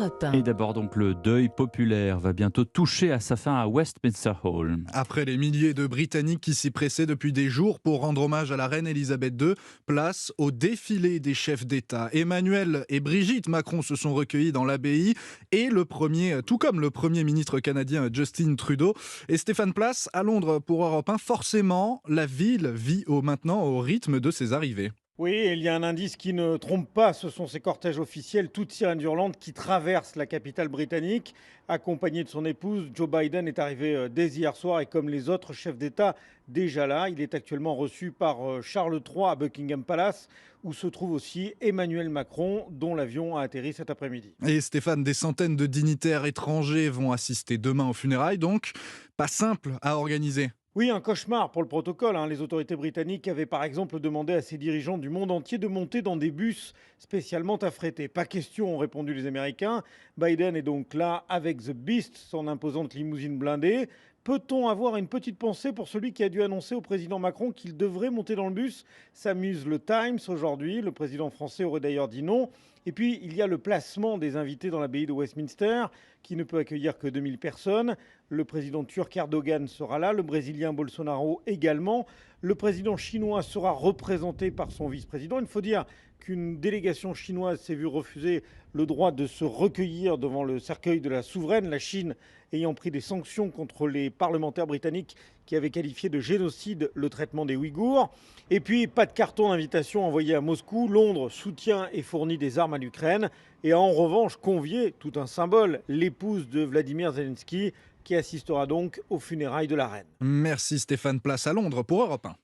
Europe 1. Et d'abord donc le deuil populaire va bientôt toucher à sa fin à Westminster Hall. Après les milliers de Britanniques qui s'y pressaient depuis des jours pour rendre hommage à la reine Elisabeth II, place au défilé des chefs d'État. Emmanuel et Brigitte Macron se sont recueillis dans l'abbaye et tout comme le premier ministre canadien Justin Trudeau. Et Stéphane Place à Londres pour Europe 1. Forcément, la ville vit maintenant au rythme de ses arrivées. Oui, et il y a un indice qui ne trompe pas, ce sont ces cortèges officiels, toutes sirènes hurlantes, qui traversent la capitale britannique. Accompagné de son épouse, Joe Biden est arrivé dès hier soir et comme les autres chefs d'État déjà là, il est actuellement reçu par Charles III à Buckingham Palace, où se trouve aussi Emmanuel Macron, dont l'avion a atterri cet après-midi. Et Stéphane, des centaines de dignitaires étrangers vont assister demain aux funérailles, donc pas simple à organiser. Oui, un cauchemar pour le protocole, hein. Les autorités britanniques avaient par exemple demandé à ces dirigeants du monde entier de monter dans des bus spécialement affrétés. Pas question, ont répondu les Américains. Biden est donc là avec The Beast, son imposante limousine blindée. Peut-on avoir une petite pensée pour celui qui a dû annoncer au président Macron qu'il devrait monter dans le bus? S'amuse le Times aujourd'hui. Le président français aurait d'ailleurs dit non. Et puis, il y a le placement des invités dans l'abbaye de Westminster, qui ne peut accueillir que 2000 personnes. Le président turc Erdogan sera là, le brésilien Bolsonaro également. Le président chinois sera représenté par son vice-président. Il faut dire qu'une délégation chinoise s'est vue refuser le droit de se recueillir devant le cercueil de la souveraine, la Chine ayant pris des sanctions contre les parlementaires britanniques qui avaient qualifié de génocide le traitement des Ouïghours. Et puis, pas de carton d'invitation envoyé à Moscou. Londres soutient et fournit des armes à l'Ukraine et a en revanche convié, tout un symbole, l'épouse de Vladimir Zelensky qui assistera donc aux funérailles de la reine. Merci Stéphane Place à Londres pour Europe 1.